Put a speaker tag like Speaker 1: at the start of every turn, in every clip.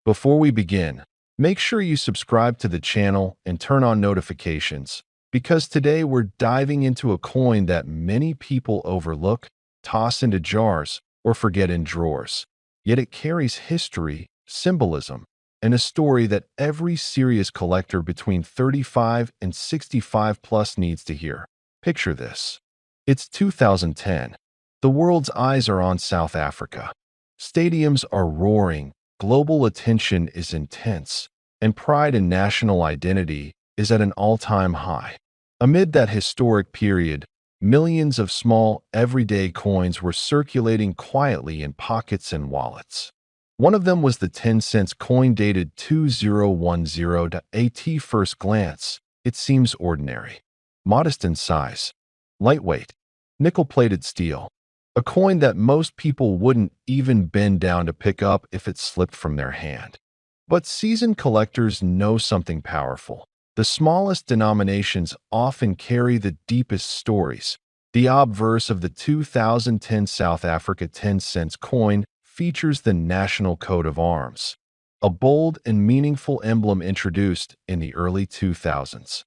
Speaker 1: Before we begin, make sure you subscribe to the channel and turn on notifications, because today we're diving into a coin that many people overlook, toss into jars, or forget in drawers. Yet it carries history, symbolism, and a story that every serious collector between 35 and 65 plus needs to hear. Picture this. It's 2010. The world's eyes are on South Africa. Stadiums are roaring, global attention is intense, and pride in national identity is at an all-time high. Amid that historic period, millions of small, everyday coins were circulating quietly in pockets and wallets. One of them was the 10 cents coin dated 2010. At first glance, it seems ordinary. Modest in size, lightweight, nickel-plated steel. A coin that most people wouldn't even bend down to pick up if it slipped from their hand. But seasoned collectors know something powerful. The smallest denominations often carry the deepest stories. The obverse of the 2010 South Africa 10 cents coin features the national coat of arms, a bold and meaningful emblem introduced in the early 2000s.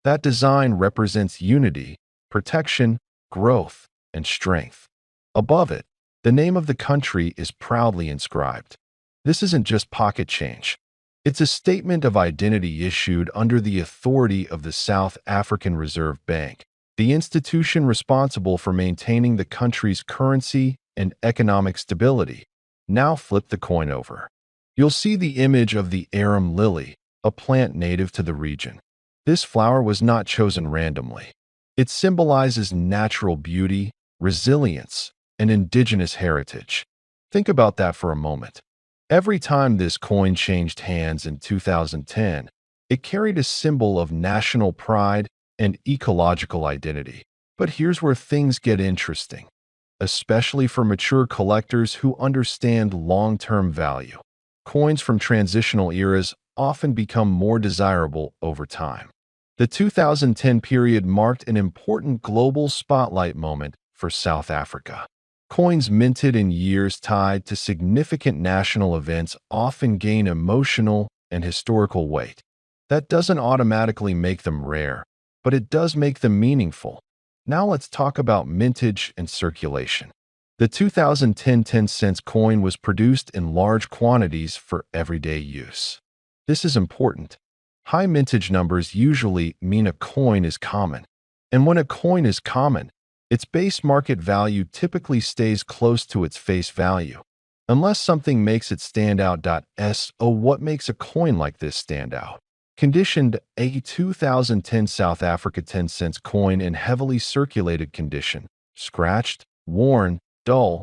Speaker 1: That design represents unity, protection, growth, and strength. Above it, the name of the country is proudly inscribed. This isn't just pocket change. It's a statement of identity issued under the authority of the South African Reserve Bank, the institution responsible for maintaining the country's currency and economic stability. Now flip the coin over. You'll see the image of the arum lily, a plant native to the region. This flower was not chosen randomly. It symbolizes natural beauty, resilience, and indigenous heritage. Think about that for a moment. Every time this coin changed hands in 2010, it carried a symbol of national pride and ecological identity. But here's where things get interesting, especially for mature collectors who understand long-term value. Coins from transitional eras often become more desirable over time. The 2010 period marked an important global spotlight moment for South Africa. Coins minted in years tied to significant national events often gain emotional and historical weight. That doesn't automatically make them rare, but it does make them meaningful. Now let's talk about mintage and circulation. The 2010 10 cents coin was produced in large quantities for everyday use. This is important. High mintage numbers usually mean a coin is common. And when a coin is common, its base market value typically stays close to its face value, unless something makes it stand out. So what makes a coin like this stand out? Conditioned. A 2010 South Africa 10 cents coin in heavily circulated condition, scratched, worn, dull,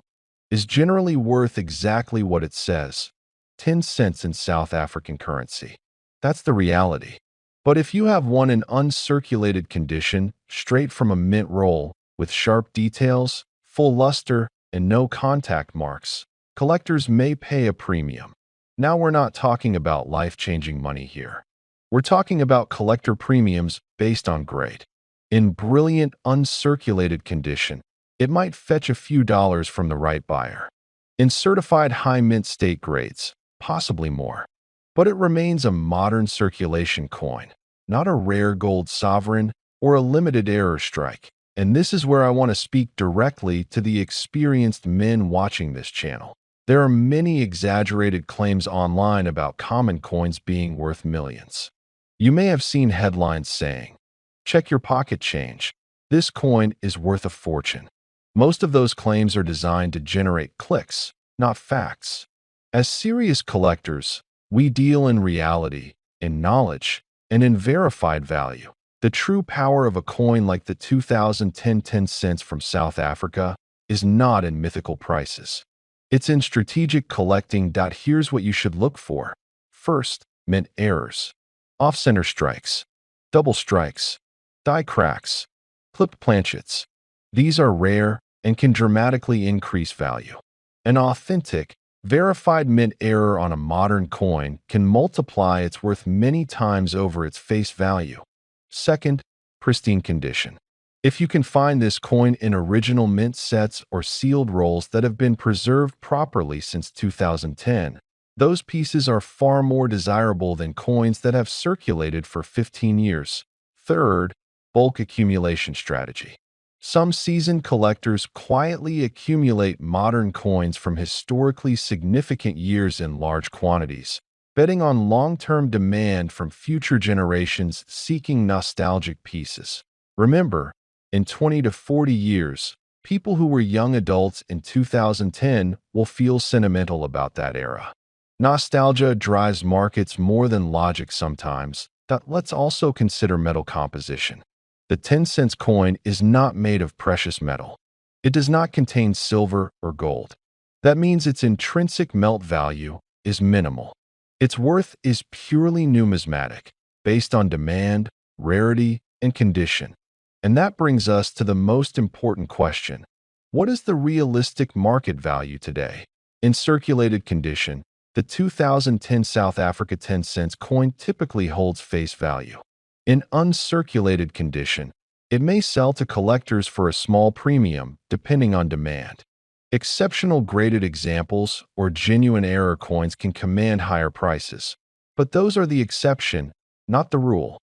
Speaker 1: is generally worth exactly what it says, 10 cents in South African currency. That's the reality. But if you have one in uncirculated condition, straight from a mint roll, with sharp details, full luster, and no contact marks, collectors may pay a premium. Now we're not talking about life-changing money here. We're talking about collector premiums based on grade. In brilliant, uncirculated condition, it might fetch a few dollars from the right buyer. In certified high mint state grades, possibly more. But it remains a modern circulation coin, not a rare gold sovereign or a limited error strike. And this is where I want to speak directly to the experienced men watching this channel. There are many exaggerated claims online about common coins being worth millions. You may have seen headlines saying, "Check your pocket change. This coin is worth a fortune." Most of those claims are designed to generate clicks, not facts. As serious collectors, we deal in reality, in knowledge, and in verified value. The true power of a coin like the 2010 10 cents from South Africa is not in mythical prices. It's in strategic collecting. Here's what you should look for. First, mint errors, off-center strikes, double strikes, die cracks, clipped planchets. These are rare and can dramatically increase value. An authentic, verified mint error on a modern coin can multiply its worth many times over its face value. Second, pristine condition. If you can find this coin in original mint sets or sealed rolls that have been preserved properly since 2010, Those pieces are far more desirable than coins that have circulated for 15 years. Third, bulk accumulation strategy. Some seasoned collectors quietly accumulate modern coins from historically significant years in large quantities, betting on long-term demand from future generations seeking nostalgic pieces. Remember, in 20 to 40 years, people who were young adults in 2010 will feel sentimental about that era. Nostalgia drives markets more than logic sometimes. Let's also consider metal composition. The 10-cent coin is not made of precious metal. It does not contain silver or gold. That means its intrinsic melt value is minimal. Its worth is purely numismatic, based on demand, rarity, and condition. And that brings us to the most important question. What is the realistic market value today? In circulated condition, the 2010 South Africa 10-cent coin typically holds face value. In uncirculated condition, it may sell to collectors for a small premium, depending on demand. Exceptional graded examples or genuine error coins can command higher prices, but those are the exception, not the rule.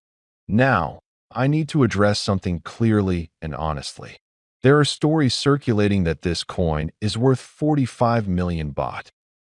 Speaker 1: Now, I need to address something clearly and honestly. There are stories circulating that this coin is worth 45 million baht.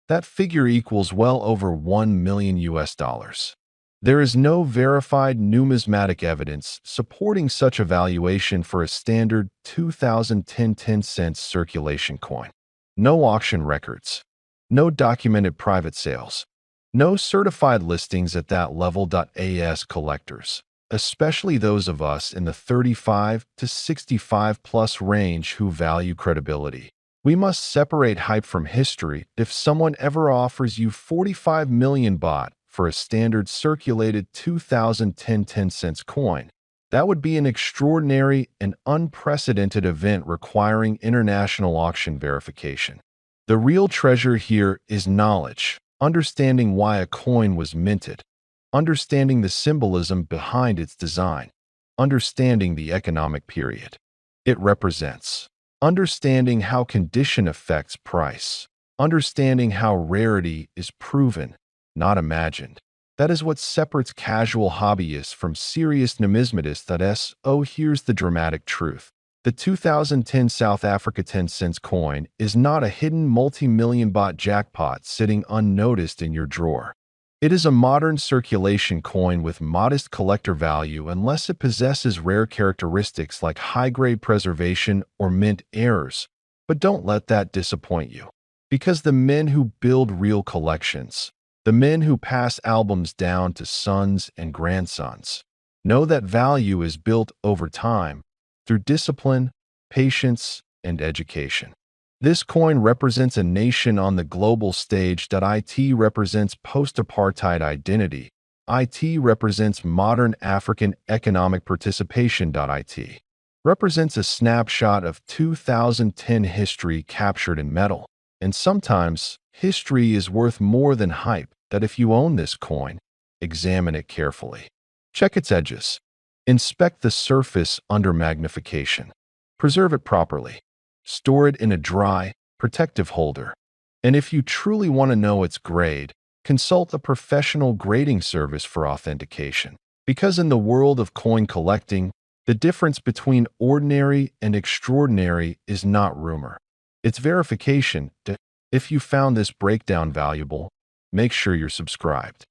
Speaker 1: That figure equals well over 1 million US dollars. There is no verified numismatic evidence supporting such a valuation for a standard 2010 10-cent circulation coin. No auction records. No documented private sales. No certified listings at that level. As collectors, especially those of us in the 35 to 65 plus range who value credibility, we must separate hype from history. If someone ever offers you 45 million baht for a standard circulated 2010 10-cent coin, that would be an extraordinary and unprecedented event requiring international auction verification. The real treasure here is knowledge, understanding why a coin was minted, understanding the symbolism behind its design, understanding the economic period it represents, understanding how condition affects price, understanding how rarity is proven, not imagined. That is what separates casual hobbyists from serious numismatists. Here's the dramatic truth. The 2010 South Africa 10-cent coin is not a hidden multi-million baht jackpot sitting unnoticed in your drawer. It is a modern circulation coin with modest collector value unless it possesses rare characteristics like high-grade preservation or mint errors. But don't let that disappoint you. Because the men who build real collections, the men who pass albums down to sons and grandsons, know that value is built over time through discipline, patience, and education. This coin represents a nation on the global stage. It represents post-apartheid identity. It represents modern African economic participation. It represents a snapshot of 2010 history captured in metal. And sometimes, history is worth more than hype. That if you own this coin, examine it carefully. Check its edges. Inspect the surface under magnification. Preserve it properly. Store it in a dry, protective holder. And if you truly want to know its grade, consult a professional grading service for authentication. Because in the world of coin collecting, the difference between ordinary and extraordinary is not rumor. It's verification. If you found this breakdown valuable, make sure you're subscribed.